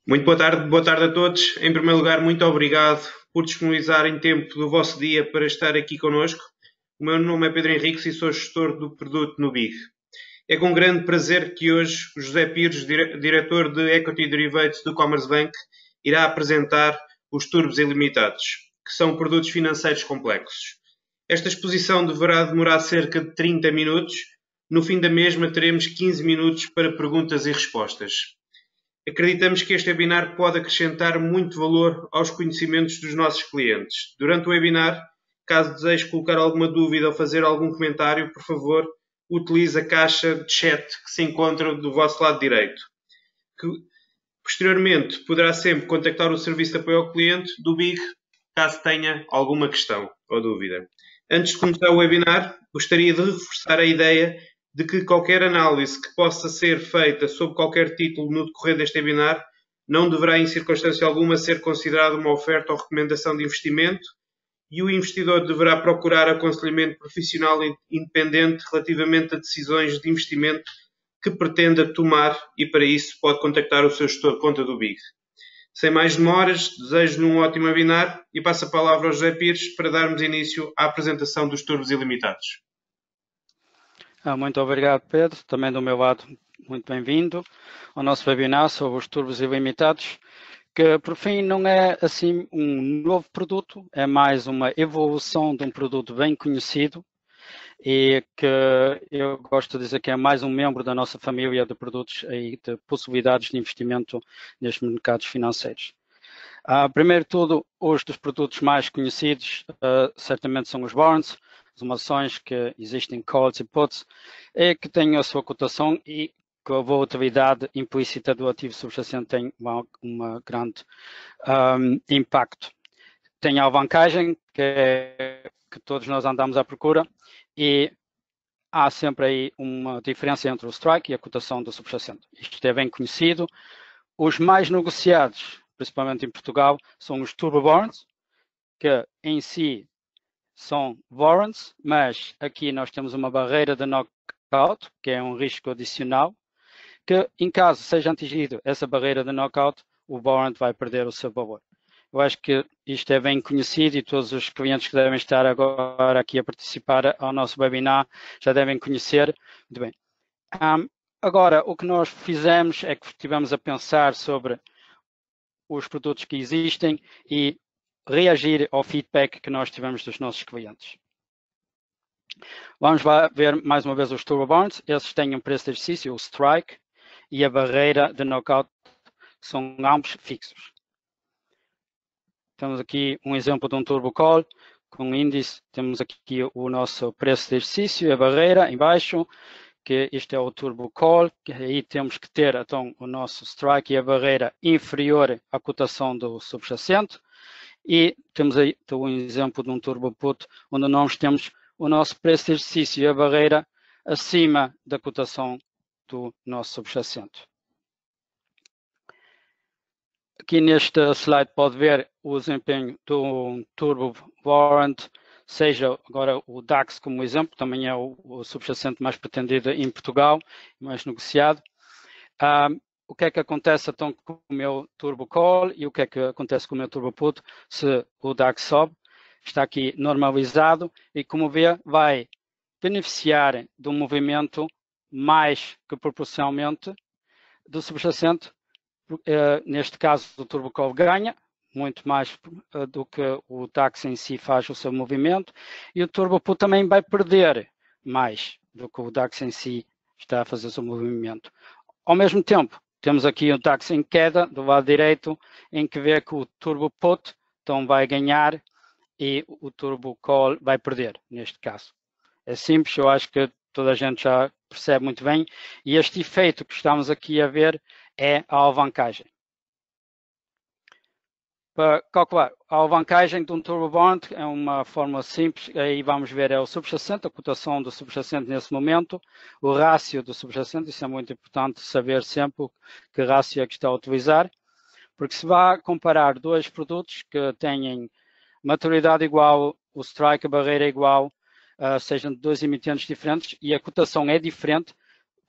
Muito boa tarde a todos. Em primeiro lugar, muito obrigado por disponibilizarem tempo do vosso dia para estar aqui connosco. O meu nome é Pedro Henriques e sou gestor do produto no BIG. É com grande prazer que hoje o José Pires, diretor de Equity Derivatives do Commerzbank, irá apresentar os turbos ilimitados, que são produtos financeiros complexos. Esta exposição deverá demorar cerca de 30 minutos. No fim da mesma, teremos 15 minutos para perguntas e respostas. Acreditamos que este webinar pode acrescentar muito valor aos conhecimentos dos nossos clientes. Durante o webinar, caso deseje colocar alguma dúvida ou fazer algum comentário, por favor, utilize a caixa de chat que se encontra do vosso lado direito. Posteriormente, poderá sempre contactar o serviço de apoio ao cliente do BIG, caso tenha alguma questão ou dúvida. Antes de começar o webinar, gostaria de reforçar a ideia de que qualquer análise que possa ser feita sobre qualquer título no decorrer deste webinar não deverá, em circunstância alguma, ser considerada uma oferta ou recomendação de investimento e o investidor deverá procurar aconselhamento profissional independente relativamente a decisões de investimento que pretenda tomar e, para isso, pode contactar o seu gestor de conta do BIG. Sem mais demoras, desejo-lhe um ótimo webinar e passo a palavra ao José Pires para darmos início à apresentação dos turbos ilimitados. Muito obrigado, Pedro. Também do meu lado, muito bem-vindo ao nosso webinar sobre os turbos ilimitados, que por fim não é assim um novo produto, é mais uma evolução de um produto bem conhecido e que eu gosto de dizer que é mais um membro da nossa família de produtos e de possibilidades de investimento nestes mercados financeiros. Primeiro de tudo, os dos produtos mais conhecidos certamente são os warrants, as ações que existem calls e puts, e que têm a sua cotação e que a volatilidade implícita do ativo subjacente tem uma grande impacto. Tem a alavancagem, que todos nós andamos à procura, e há sempre aí uma diferença entre o strike e a cotação do subjacente. Isto é bem conhecido. Os mais negociados, principalmente em Portugal, são os turbo warrants, que em si são warrants, mas aqui nós temos uma barreira de knockout, que é um risco adicional, que em caso seja atingido essa barreira de knockout, o warrant vai perder o seu valor. Eu acho que isto é bem conhecido e todos os clientes que devem estar agora aqui a participar ao nosso webinar já devem conhecer. Muito bem. Agora, o que nós fizemos é que estivemos a pensar sobre os produtos que existem e reagir ao feedback que nós tivemos dos nossos clientes. Vamos lá ver mais uma vez os turbo bonds. Esses têm um preço de exercício, o strike, e a barreira de knockout são ambos fixos. Temos aqui um exemplo de um turbo call com índice. Temos aqui o nosso preço de exercício, a barreira em baixo, que este é o turbo call, que aí temos que ter então o nosso strike e a barreira inferior à cotação do subjacente. E temos aí um exemplo de um turbo put, onde nós temos o nosso preço de exercício e a barreira acima da cotação do nosso subjacente. Aqui neste slide pode ver o desempenho do turbo warrant, seja agora o DAX como exemplo, também é o subjacente mais pretendido em Portugal, mais negociado. O que é que acontece então com o meu turbo call e o que é que acontece com o meu turbo put se o DAX sobe? Está aqui normalizado e, como vê, vai beneficiar de um movimento mais que proporcionalmente do subjacente. Neste caso, o turbo call ganha muito mais do que o DAX em si faz o seu movimento, e o turbo put também vai perder mais do que o DAX em si está a fazer o seu movimento. Ao mesmo tempo, temos aqui o DAX em queda do lado direito, em que vê que o turbo put então vai ganhar e o turbo call vai perder, neste caso. É simples, eu acho que toda a gente já percebe muito bem, e este efeito que estamos aqui a ver é a alavancagem. Para calcular a alavancagem de um turbo bond é uma fórmula simples, aí vamos ver é o subjacente, a cotação do subjacente nesse momento, o rácio do subjacente, isso é muito importante saber sempre que rácio é que está a utilizar, porque se vai comparar dois produtos que têm maturidade igual, o strike, a barreira igual, sejam de dois emitentes diferentes e a cotação é diferente,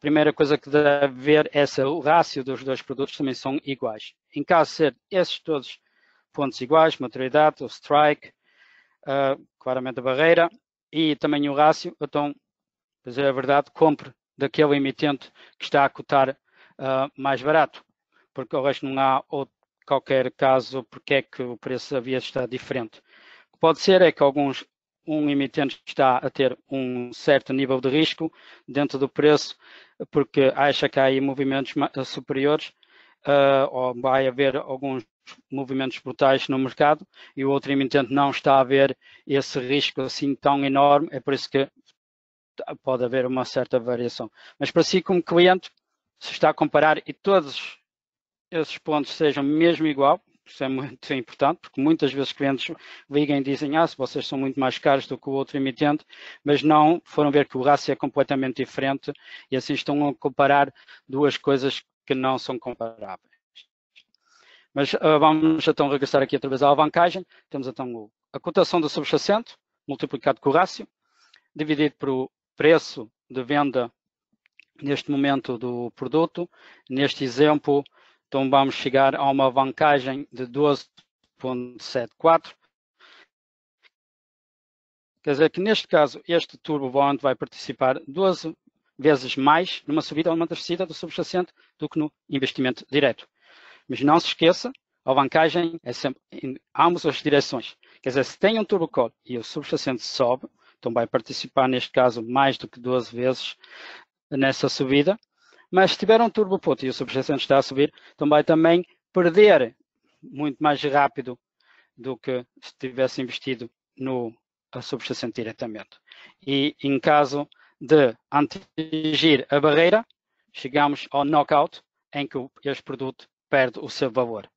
primeira coisa que deve ver é se o rácio dos dois produtos também são iguais. Em caso de ser esses todos pontos iguais, maturidade, o strike, claramente a barreira e também o rácio, então, para dizer a verdade, compre daquele emitente que está a cotar mais barato, porque o resto não há qualquer caso porque é que o preço da via está diferente. O que pode ser é que um emitente está a ter um certo nível de risco dentro do preço, porque acha que há aí movimentos superiores, ou vai haver alguns movimentos brutais no mercado, e o outro emitente não está a ver esse risco assim tão enorme, é por isso que pode haver uma certa variação. Mas para si, como cliente, se está a comparar e todos esses pontos sejam mesmo igual, isso é muito importante, porque muitas vezes clientes ligam e dizem, se vocês são muito mais caros do que o outro emitente, mas não foram ver que o rácio é completamente diferente e assim estão a comparar duas coisas que não são comparáveis. Mas vamos então regressar aqui outra vez à alavancagem. Temos então a cotação do subjacente, multiplicado com o rácio, dividido pelo preço de venda neste momento do produto. Neste exemplo, então vamos chegar a uma alavancagem de 12,74. Quer dizer que neste caso, este turbo bond vai participar 12 vezes mais numa subida ou numa descida do subjacente do que no investimento direto. Mas não se esqueça, a alavancagem é sempre em ambas as direções. Quer dizer, se tem um turbo call e o subjacente sobe, então vai participar neste caso mais do que 12 vezes nessa subida. Mas se tiver um turbo put e o subjacente está a subir, então vai também perder muito mais rápido do que se tivesse investido no subjacente diretamente. E em caso de atingir a barreira, chegamos ao knockout, em que este produto perde o seu valor.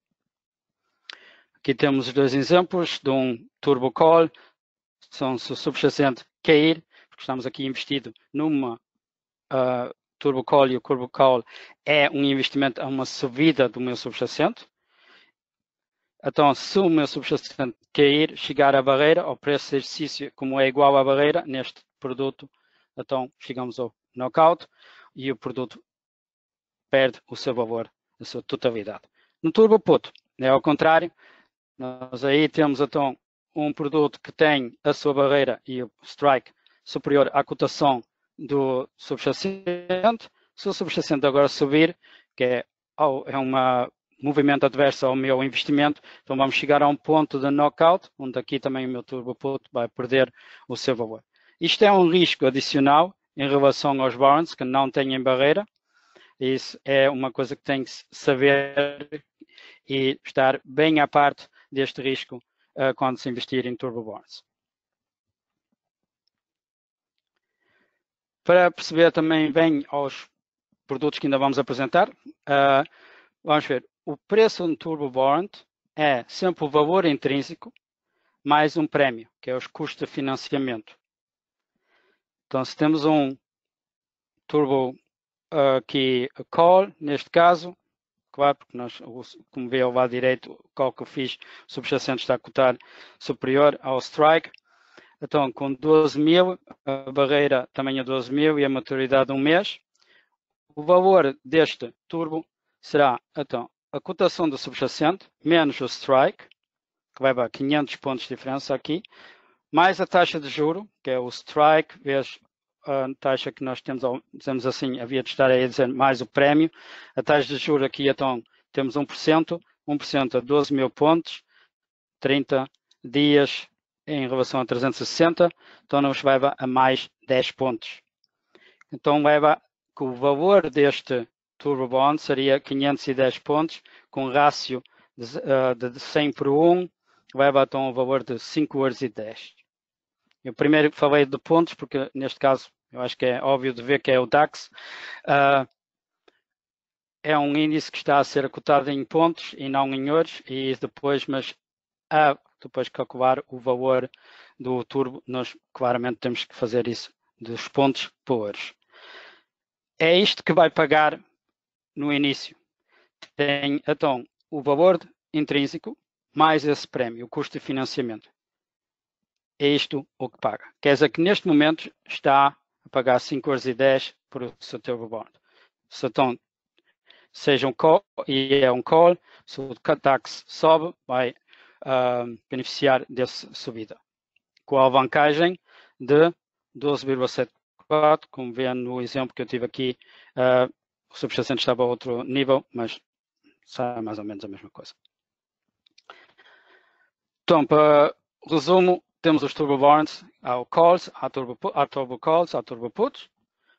Aqui temos os dois exemplos de um turbo call, se o subjacente cair, porque estamos aqui investido numa turbo call e o turbo call é um investimento a uma subida do meu subjacente. Então, se o meu subjacente cair, chegar à barreira, ao preço de exercício, como é igual à barreira, neste produto, então chegamos ao knockout e o produto perde o seu valor, a sua totalidade. No turbo put, é ao contrário, nós aí temos então um produto que tem a sua barreira e o strike superior à cotação do subjacente. Se o subjacente agora subir, que é um movimento adverso ao meu investimento, então vamos chegar a um ponto de knockout, onde aqui também o meu turbo put vai perder o seu valor. Isto é um risco adicional em relação aos bonds que não têm barreira. Isso é uma coisa que tem que saber e estar bem à parte deste risco quando se investir em turbo bonds. Para perceber também bem aos produtos que ainda vamos apresentar, vamos ver, o preço de um turbo bond é sempre o valor intrínseco mais um prémio, que é os custos de financiamento. Então, se temos um turbo aqui call, neste caso, claro, porque nós, como vê ao lado direito, o call que eu fiz, o subjacente está a cotar superior ao strike. Então, com 12 mil, a barreira também é 12 mil e a maturidade de um mês. O valor deste turbo será, então, a cotação do subjacente menos o strike, que vai para 500 pontos de diferença aqui, mais a taxa de juro, que é o strike, vezes a taxa que nós temos, dizemos assim, havia de estar aí a dizer mais o prémio. A taxa de juro aqui, então, temos 1%, 1% a 12 mil pontos, 30 dias em relação a 360, então nos leva a mais 10 pontos. Então leva que o valor deste turbo bond seria 510 pontos, com rácio de 100 por 1, leva então ao valor de 5,10 €. Eu primeiro falei de pontos, porque neste caso eu acho que é óbvio de ver que é o DAX. É um índice que está a ser cotado em pontos e não em euros, e depois, mas depois calcular o valor do turbo, nós claramente temos que fazer isso dos pontos para euros. É isto que vai pagar no início. Tem, então, o valor intrínseco mais esse prémio, o custo de financiamento. É isto o que paga. Quer dizer que neste momento está a pagar 5,10 € por o seu turbo bond. Então, seja um call, e é um call, se o DAX sobe, vai beneficiar dessa subida. Com a alavancagem de 12,74, como vê no exemplo que eu tive aqui, o subjacente estava a outro nível, mas sai mais ou menos a mesma coisa. Então, para resumo, temos os turbo bonds, há calls, há turbo calls, há turbo puts.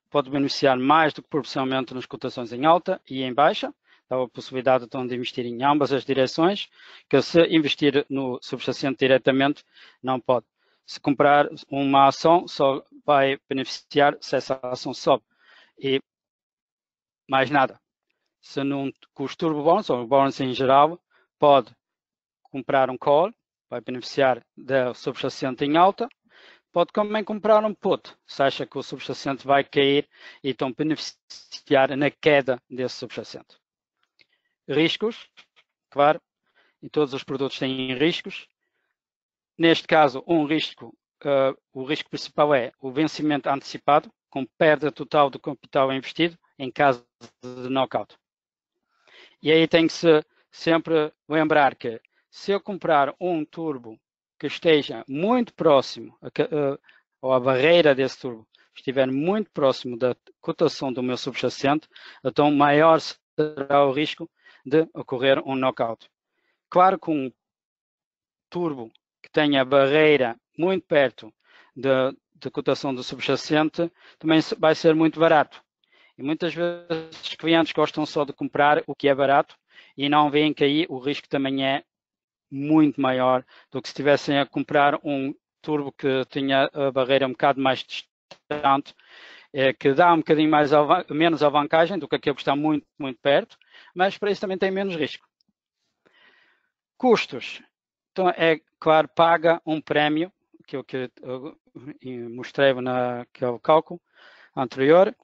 Pode beneficiar mais do que proporcionalmente nas cotações em alta e em baixa. Dá a possibilidade então de investir em ambas as direções, que se investir no subjacente diretamente, não pode. Se comprar uma ação, só vai beneficiar se essa ação sobe. E mais nada. Se não, com os turbo bonds, ou bonds em geral, pode comprar um call, vai beneficiar do subjacente em alta. Pode também comprar um put, se acha que o subjacente vai cair e então beneficiar na queda desse subjacente. Riscos, claro, e todos os produtos têm riscos. Neste caso, o risco principal é o vencimento antecipado, com perda total do capital investido em caso de knockout. E aí tem que se sempre lembrar que se eu comprar um turbo que esteja muito próximo, ou a barreira desse turbo estiver muito próximo da cotação do meu subjacente, então maior será o risco de ocorrer um knockout. Claro que um turbo que tenha a barreira muito perto da cotação do subjacente também vai ser muito barato. E muitas vezes os clientes gostam só de comprar o que é barato e não veem que aí o risco também é muito maior do que se estivessem a comprar um turbo que tinha a barreira um bocado mais distante, que dá um bocadinho menos alavancagem do que aquele que está muito, muito perto, mas para isso também tem menos risco. Custos. Então, é claro, paga um prémio, que eu mostrei naquele cálculo anterior.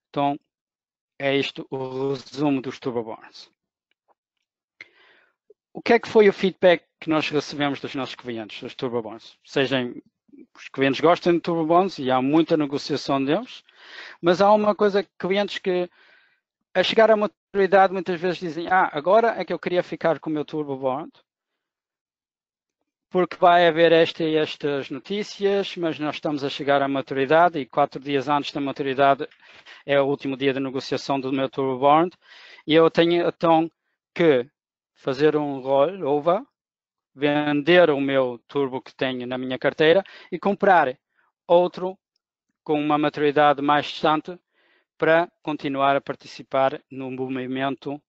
Então, é isto o resumo dos turbo bonds. O que é que foi o feedback que nós recebemos dos nossos clientes, dos turbo bonds? Os clientes gostam de turbo bonds e há muita negociação deles, mas há uma coisa, clientes que a chegar à maturidade muitas vezes dizem, agora é que eu queria ficar com o meu turbo bond, porque vai haver estas notícias, mas nós estamos a chegar à maturidade e 4 dias antes da maturidade é o último dia de negociação do meu turbo bond e eu tenho então que fazer um rollover, vender o meu turbo que tenho na minha carteira e comprar outro com uma maturidade mais distante para continuar a participar no movimento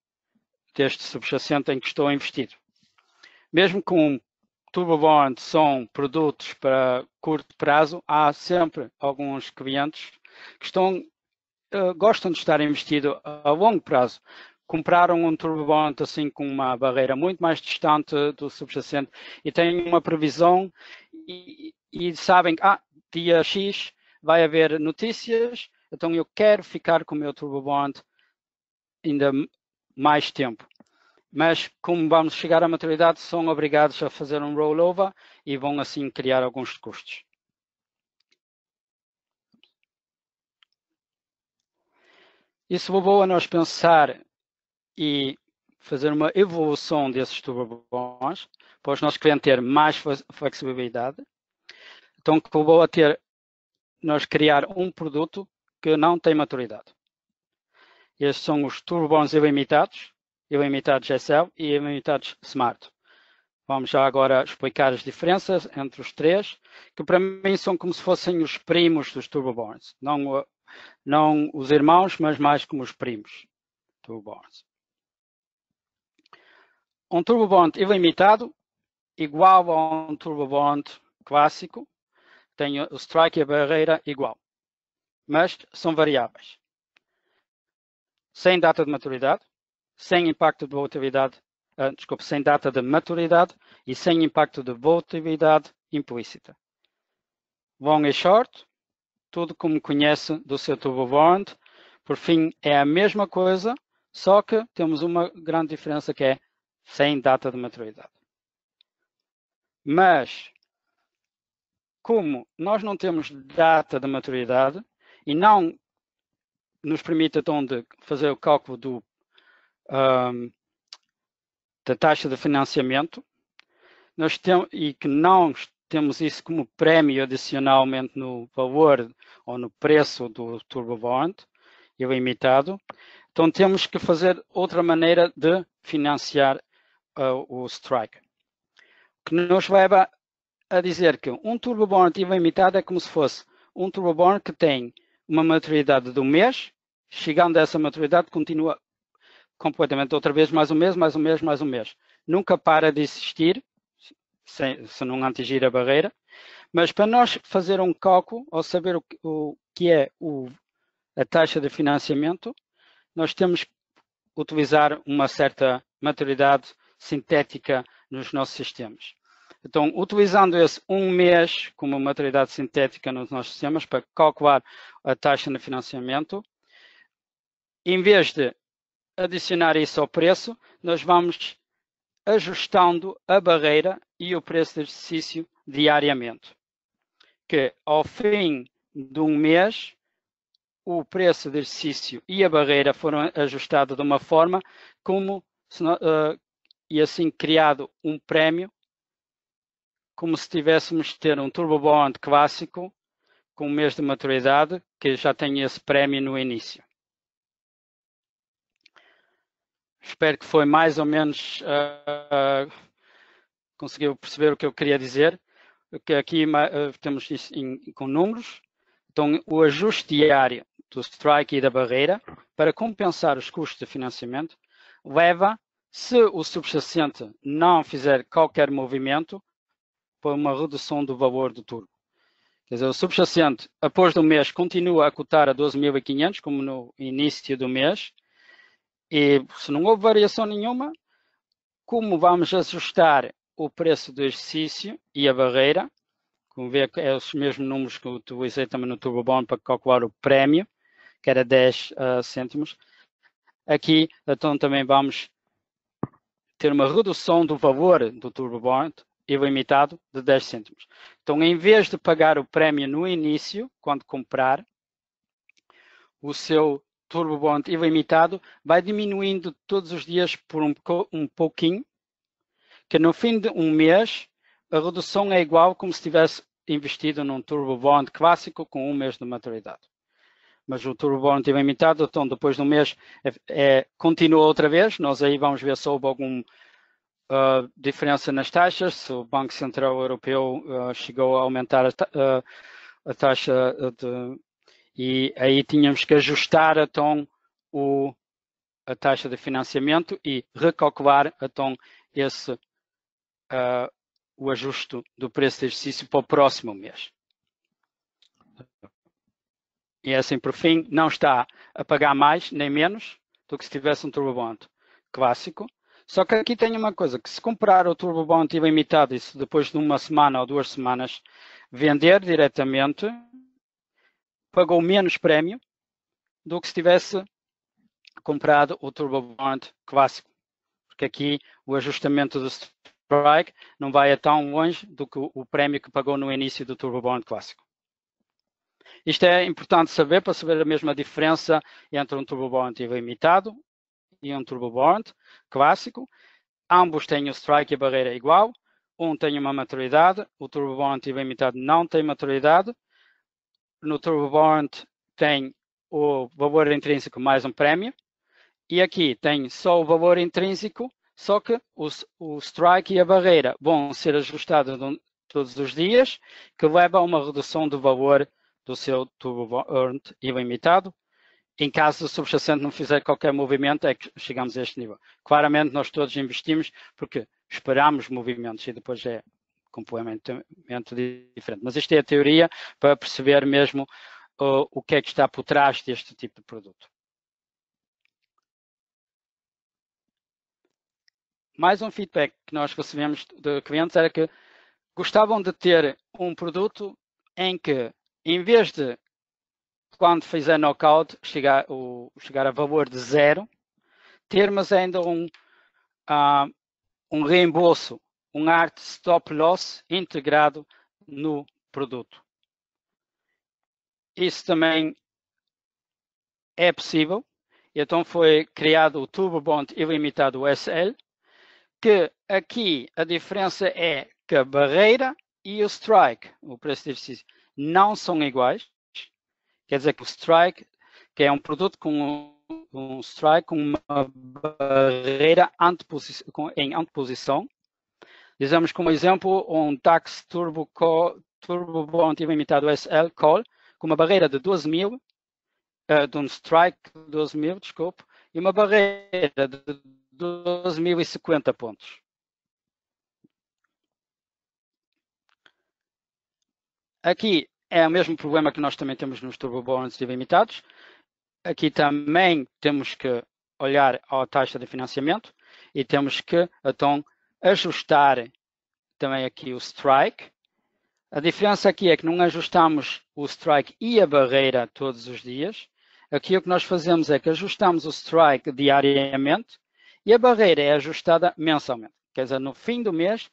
deste subjacente em que estou investido. Mesmo com turbo bond são produtos para curto prazo, há sempre alguns clientes que gostam de estar investido a longo prazo. Compraram um turbo bond assim com uma barreira muito mais distante do subjacente e têm uma previsão e sabem que dia X vai haver notícias, então eu quero ficar com o meu turbo bond ainda mais tempo. Mas como vamos chegar à maturidade, são obrigados a fazer um rollover e vão assim criar alguns custos. Isso levou a nós pensar e fazer uma evolução desses turbo bonds para os nossos clientes ter mais flexibilidade. Então, que levou a nós criar um produto que não tem maturidade. Estes são os turbo bonds ilimitados SL e ilimitados Smart. Vamos já agora explicar as diferenças entre os três, que para mim são como se fossem os primos dos turbo bonds. Não os irmãos, mas mais como os primos turbo bonds. Um turbo bond ilimitado, igual a um turbo bond clássico, tem o strike e a barreira igual, mas são variáveis. Sem data de maturidade, sem impacto de volatilidade, sem data de maturidade e sem impacto de volatilidade implícita. Long e short, tudo como conhece do seu turbo bond. Por fim, é a mesma coisa, só que temos uma grande diferença que é sem data de maturidade. Mas, como nós não temos data de maturidade e não nos permite então de fazer o cálculo da taxa de financiamento. E que não temos isso como prémio adicionalmente no valor ou no preço do Turbo Bond ilimitado. Então temos que fazer outra maneira de financiar o strike. Que nos leva a dizer que um Turbo Bond ilimitado é como se fosse um Turbo Bond que tem uma maturidade de um mês, chegando a essa maturidade continua completamente outra vez mais um mês, mais um mês, mais um mês. Nunca para de existir, se não atingir a barreira, mas para nós fazer um cálculo, ou saber o que é a taxa de financiamento, nós temos que utilizar uma certa maturidade sintética nos nossos sistemas. Então, utilizando esse um mês como maturidade sintética nos nossos sistemas para calcular a taxa de financiamento, em vez de adicionar isso ao preço, nós vamos ajustando a barreira e o preço de exercício diariamente. Que ao fim de um mês, o preço de exercício e a barreira foram ajustados de uma forma como e assim criado um prémio, como se tivéssemos de ter um Turbo Bond clássico com um mês de maturidade que já tem esse prémio no início. Espero que foi mais ou menos conseguiu perceber o que eu queria dizer. Que aqui temos isso com números. Então, o ajuste diário do strike e da barreira para compensar os custos de financiamento leva, se o subjacente não fizer qualquer movimento, para uma redução do valor do turbo. Quer dizer, o subjacente, após do mês, continua a cotar a 12.500, como no início do mês, e se não houve variação nenhuma, como vamos ajustar o preço do exercício e a barreira, como vê, é os mesmos números que eu utilizei também no Turbo Bond para calcular o prémio, que era 10 cêntimos. Aqui, então, também vamos ter uma redução do valor do Turbo Bond ilimitado de 10 cêntimos. Então, em vez de pagar o prémio no início, quando comprar, o seu Turbo Bond ilimitado vai diminuindo todos os dias por um pouquinho, que no fim de um mês, a redução é igual como se tivesse investido num Turbo Bond clássico com um mês de maturidade. Mas o Turbo Bond ilimitado, então depois de um mês, continua outra vez. Nós aí vamos ver se houve alguma diferença nas taxas, se o Banco Central Europeu chegou a aumentar a taxa e aí tínhamos que ajustar então a taxa de financiamento e recalcular então o ajuste do preço de exercício para o próximo mês. E assim, por fim, não está a pagar mais nem menos do que se tivesse um Turbo Bond clássico. Só que aqui tem uma coisa, que se comprar o Turbo Bond ilimitado e se depois de uma semana ou 2 semanas vender diretamente, pagou menos prémio do que se tivesse comprado o Turbo Bond clássico. Porque aqui o ajustamento do strike não vai tão longe do que o prémio que pagou no início do Turbo Bond clássico. Isto é importante saber para saber a mesma diferença entre um Turbo Bond ilimitado e um Turbo Bond clássico. Ambos têm o strike e a barreira igual. Um tem uma maturidade, o Turbo Bond ilimitado não tem maturidade. No Turbo Bond tem o valor intrínseco mais um prémio. E aqui tem só o valor intrínseco, só que o strike e a barreira vão ser ajustados todos os dias, que leva a uma redução do valor do seu Turbo Bond ilimitado. Em caso do subjacente não fizer qualquer movimento, é que chegamos a este nível. Claramente, nós todos investimos porque esperamos movimentos e depois é completamente diferente. Mas isto é a teoria para perceber mesmo o que é que está por trás deste tipo de produto. Mais um feedback que nós recebemos de clientes era que gostavam de ter um produto em que, em vez de, quando fizer knockout, chegar a valor de 0, termos ainda um reembolso, um hard stop loss integrado no produto. Isso também é possível. Então foi criado o Turbo Bond ilimitado SL, que aqui a diferença é que a barreira e o strike, o preço de exercício, não são iguais. Quer dizer que o strike, que é um produto com um strike com uma barreira em anteposição. Dizemos como exemplo um DAX Turbo Bond ilimitado SL Call com uma barreira de 12.000, de um strike de 12.000, desculpe, e uma barreira de 12.050 pontos. Aqui é o mesmo problema que nós também temos nos Turbo Bonds ilimitados. Aqui também temos que olhar a taxa de financiamento e temos que, então, ajustar também aqui o strike. A diferença aqui é que não ajustamos o strike e a barreira todos os dias. Aqui o que nós fazemos é que ajustamos o strike diariamente e a barreira é ajustada mensalmente. Quer dizer, no fim do mês,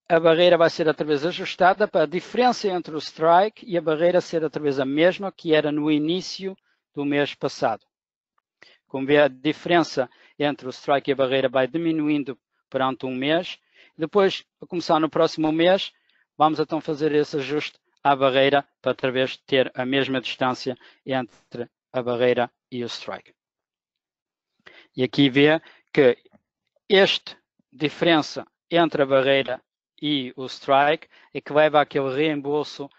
a barreira vai ser outra vez ajustada para a diferença entre o strike e a barreira ser outra vez a mesma que era no início do mês passado. Como vê, a diferença entre o strike e a barreira vai diminuindo perante um mês. Depois, a começar no próximo mês, vamos então fazer esse ajuste à barreira para outra vez ter a mesma distância entre a barreira e o strike. E aqui vê que esta diferença entre a barreira e o strike é que leva àquele reembolso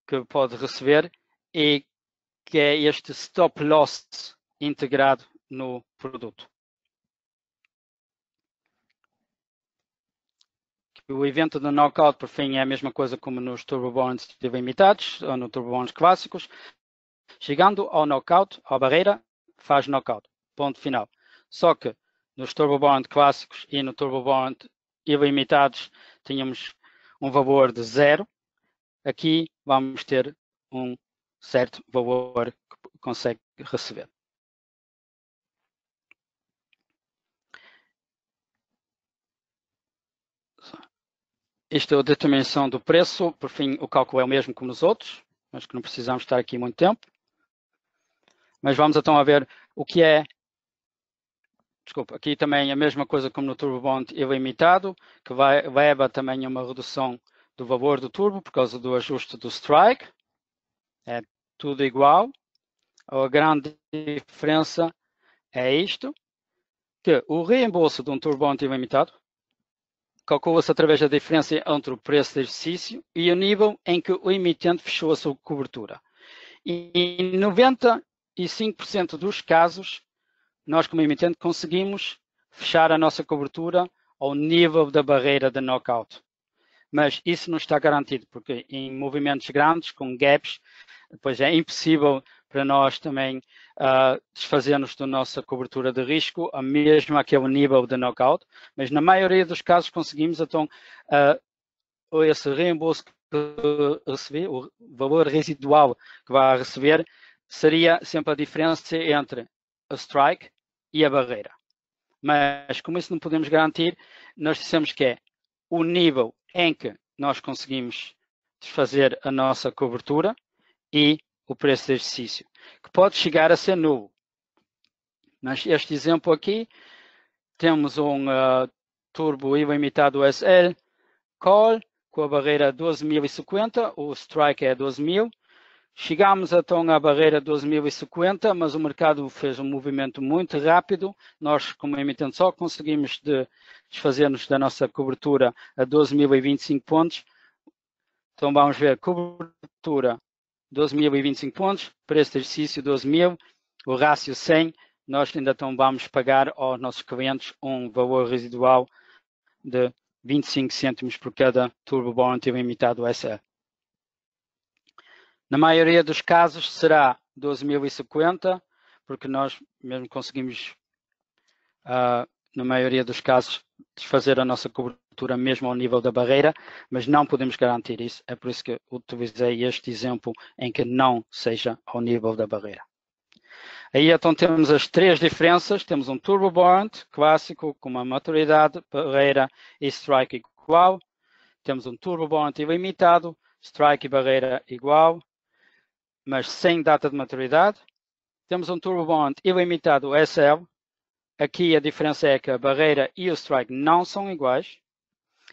que pode receber e que é este stop loss integrado no produto. O evento do knockout, por fim, é a mesma coisa como nos Turbo Bonds ilimitados ou no Turbo Bonds clássicos. Chegando ao knockout, à barreira, faz knockout. Ponto final. Só que nos Turbo Bond clássicos e no Turbo Bond ilimitados tínhamos um valor de 0. Aqui vamos ter um certo valor que consegue receber. Isto é a determinação do preço. Por fim, o cálculo é o mesmo como nos outros. Acho que não precisamos estar aqui muito tempo. Mas vamos então a ver o que é. Desculpa, aqui também a mesma coisa como no Turbo Bond ilimitado, que leva também a uma redução do valor do turbo por causa do ajuste do strike. É tudo igual. A grande diferença é isto, que o reembolso de um Turbo Bond ilimitado calcula-se através da diferença entre o preço de exercício e o nível em que o emitente fechou a sua cobertura. E em 95% dos casos, nós como emitente conseguimos fechar a nossa cobertura ao nível da barreira de knockout. Mas isso não está garantido, porque em movimentos grandes, com gaps, depois é impossível para nós também desfazermos da nossa cobertura de risco, a mesmo aquele nível de knockout, mas na maioria dos casos conseguimos, então, esse reembolso que receber, o valor residual que vai receber, seria sempre a diferença entre a strike e a barreira. Mas como isso não podemos garantir, nós dissemos que é o nível em que nós conseguimos desfazer a nossa cobertura e o preço de exercício, que pode chegar a ser nulo. Mas este exemplo aqui, temos um turbo ilimitado SL Call com a barreira 12.050, o strike é 12.000. Chegamos então à barreira 12.050, mas o mercado fez um movimento muito rápido. Nós, como emitente, só conseguimos desfazer-nos da nossa cobertura a 12.025 pontos. Então vamos ver, cobertura 12.025 pontos, preço de exercício 12.000, o rácio 100, nós ainda então vamos pagar aos nossos clientes um valor residual de 25 cêntimos por cada Turbo Bond ilimitado SE. Na maioria dos casos será 12.050, porque nós mesmo conseguimos, na maioria dos casos, desfazer a nossa cobertura mesmo ao nível da barreira, mas não podemos garantir isso. É por isso que utilizei este exemplo em que não seja ao nível da barreira. Aí então temos as três diferenças. Temos um Turbo Bond clássico com uma maturidade, barreira e strike igual. Temos um Turbo Bond ilimitado, strike e barreira igual. mas sem data de maturidade. Temos um Turbo Bond ilimitado SL. Aqui a diferença é que a barreira e o strike não são iguais.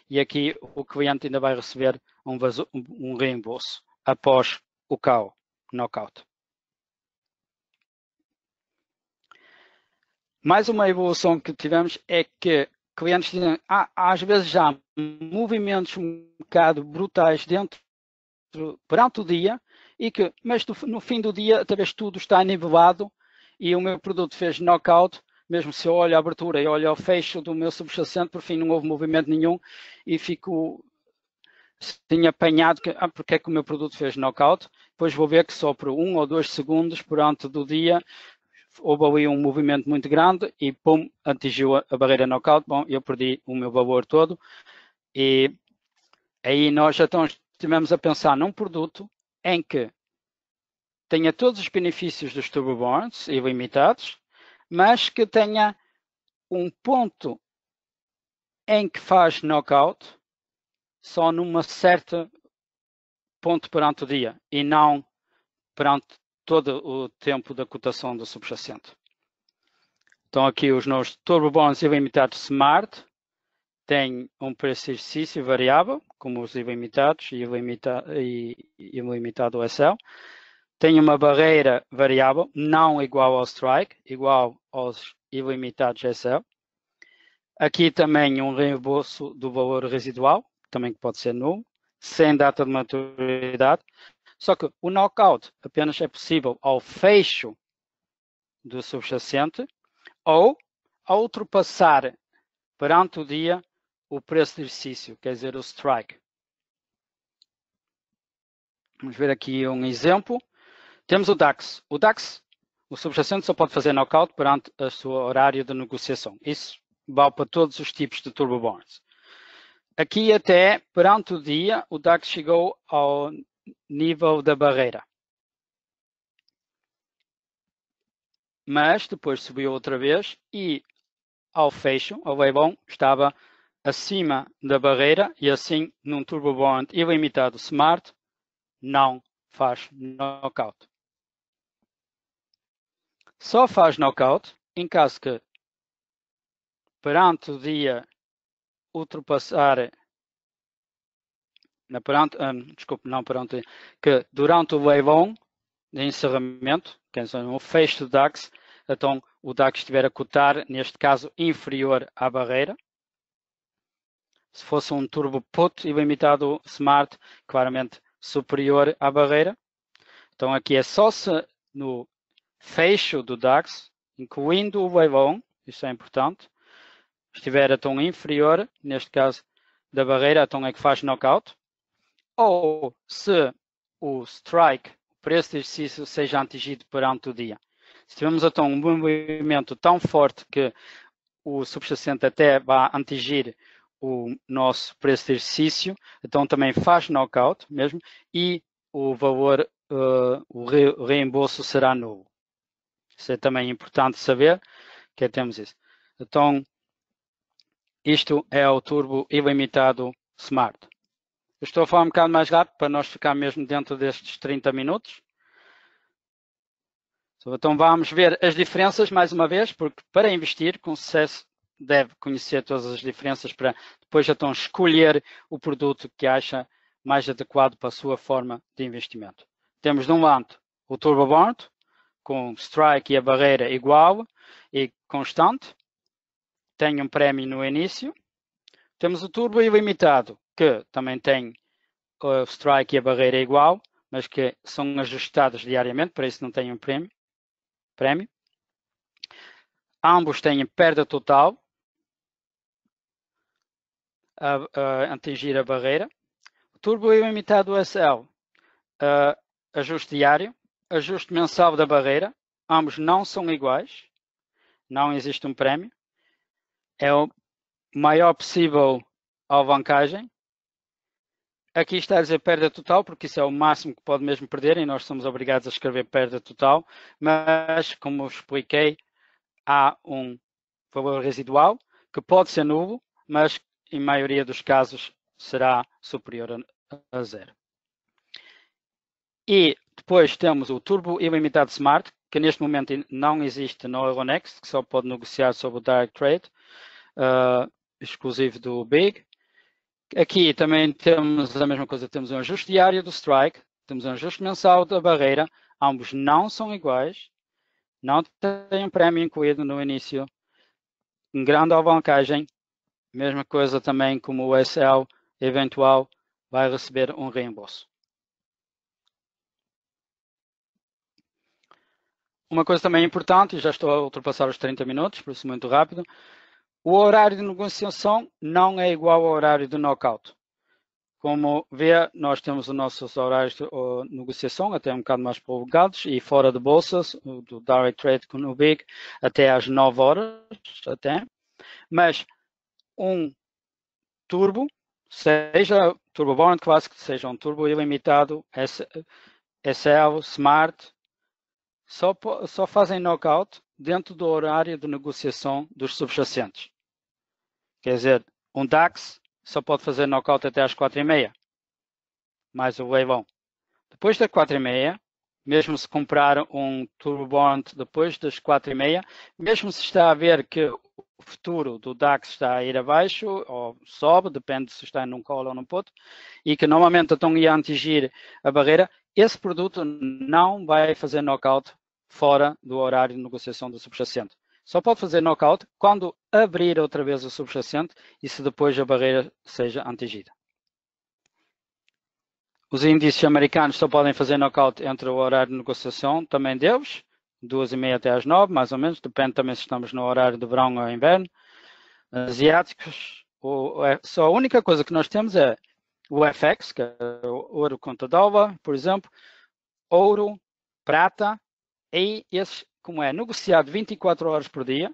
E aqui o cliente ainda vai receber um reembolso após o KO, knockout. Mais uma evolução que tivemos é que clientes dizem, às vezes já há movimentos um bocado brutais perante o dia, mas no fim do dia, talvez tudo está nivelado e o meu produto fez knockout, mesmo se eu olho a abertura e olho ao fecho do meu subjacente, por fim não houve movimento nenhum e fico assim apanhado, porque é que o meu produto fez knockout, depois vou ver que só por 1 ou 2 segundos perante do dia houve ali um movimento muito grande e pum, atingiu a barreira knockout, bom, eu perdi o meu valor todo e aí nós já estivemos a pensar num produto em que tenha todos os benefícios dos Turbo Bonds ilimitados, mas que tenha um ponto em que faz knockout só numa certa ponto perante o dia e não perante todo o tempo da cotação do subjacente. Então aqui os nossos Turbo Bonds ilimitados Smart têm um preço de exercício variável, como os ilimitados e ilimitado SL. Tem uma barreira variável, não igual ao strike, igual aos ilimitados SL. Aqui também um reembolso do valor residual, também que pode ser nulo, sem data de maturidade. Só que o knockout apenas é possível ao fecho do subjacente ou ao ultrapassar perante o dia o preço de exercício, quer dizer, o strike. Vamos ver aqui um exemplo. Temos o DAX. O subjacente só pode fazer knockout perante o seu horário de negociação. Isso vale para todos os tipos de Turbo Bonds. Aqui até perante o dia, o DAX chegou ao nível da barreira. Mas depois subiu outra vez e ao fecho, ao leilão, estava acima da barreira e assim num Turbo Bond ilimitado Smart não faz knockout. Só faz knockout em caso que perante o dia ultrapassar que durante o leilão de encerramento, que é um fecho do DAX, então o DAX estiver a cotar, neste caso, inferior à barreira. Se fosse um Turbo Put ilimitado Smart, claramente superior à barreira. Então aqui é só se no fecho do DAX, incluindo o leilão, isso é importante, estiver a tom inferior, neste caso da barreira, a tom é que faz knockout, ou se o strike, o preço de exercício, seja atingido perante o dia. Se tivermos a tom um movimento tão forte que o subjacente até vai atingir o nosso preço de exercício, então também faz knockout mesmo, e o valor, o reembolso será nulo. Isso é também importante saber, que temos isso. Então, isto é o Turbo ilimitado Smart. Eu estou a falar um bocado mais rápido para nós ficar mesmo dentro destes 30 minutos. Então vamos ver as diferenças mais uma vez, porque para investir com sucesso deve conhecer todas as diferenças para depois então escolher o produto que acha mais adequado para a sua forma de investimento. Temos de um lado o Turbo Bond, com strike e a barreira igual e constante. Tem um prémio no início. Temos o Turbo ilimitado, que também tem o strike e a barreira igual, mas que são ajustados diariamente, para isso não tem um prémio. Ambos têm perda total a atingir a barreira. O Turbo ilimitado SL, ajuste diário, ajuste mensal da barreira. Ambos não são iguais. Não existe um prémio. É o maior possível alavancagem. Aqui está a dizer perda total, porque isso é o máximo que pode mesmo perder e nós somos obrigados a escrever perda total. Mas, como eu expliquei, há um valor residual que pode ser nulo, mas em maioria dos casos será superior a zero. E Depois temos o Turbo Ilimitado Smart, que neste momento não existe no Euronext, que só pode negociar sobre o Direct Trade, exclusivo do BIG. Aqui também temos a mesma coisa, temos um ajuste diário do strike, temos um ajuste mensal da barreira, ambos não são iguais, não têm um prémio incluído no início, em grande alavancagem, mesma coisa também como o SL eventual vai receber um reembolso. Uma coisa também importante, e já estou a ultrapassar os 30 minutos, por isso muito rápido, o horário de negociação não é igual ao horário de knockout. Como vê, nós temos os nossos horários de negociação até um bocado mais prolongados e fora de bolsas, do Direct Trade com o BIG, até às 9 horas, até. Mas um turbo, seja Turbo Bond Classic, seja um turbo ilimitado, SL, Smart, só fazem knockout dentro do horário de negociação dos subjacentes. Quer dizer, um DAX só pode fazer knockout até às 4h30, mais o leilão. Depois das 4h30, mesmo se comprar um Turbo Bond depois das 4h30, mesmo se está a ver que o futuro do DAX está a ir abaixo ou sobe, depende se está num call ou num put, e que normalmente estão a atingir a barreira, esse produto não vai fazer knockout fora do horário de negociação do subjacente. Só pode fazer knockout quando abrir outra vez o subjacente e se depois a barreira seja atingida. Os índices americanos só podem fazer knockout entre o horário de negociação também deles, 2h30 até às 9, mais ou menos, depende também se estamos no horário de verão ou inverno. Asiáticos, só a única coisa que nós temos é o FX, que é o ouro contra dólar, por exemplo, ouro, prata, e esse, como é negociado 24 horas por dia,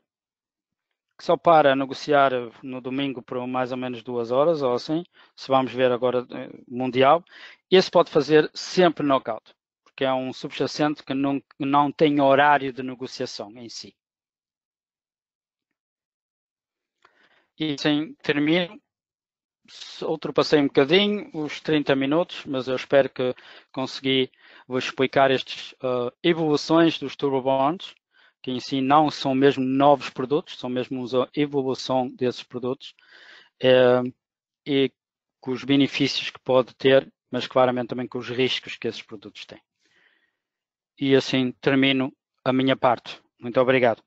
que só para negociar no domingo por mais ou menos 2 horas, ou assim, se vamos ver agora mundial, esse pode fazer sempre knockout, porque é um subjacente que não tem horário de negociação em si. E assim termino. Ultrapassei um bocadinho os 30 minutos, mas eu espero que consegui vos explicar estas evoluções dos Turbo Bonds, que em si não são mesmo novos produtos, são mesmo uma evolução desses produtos, e com os benefícios que pode ter, mas claramente também com os riscos que esses produtos têm. E assim termino a minha parte. Muito obrigado.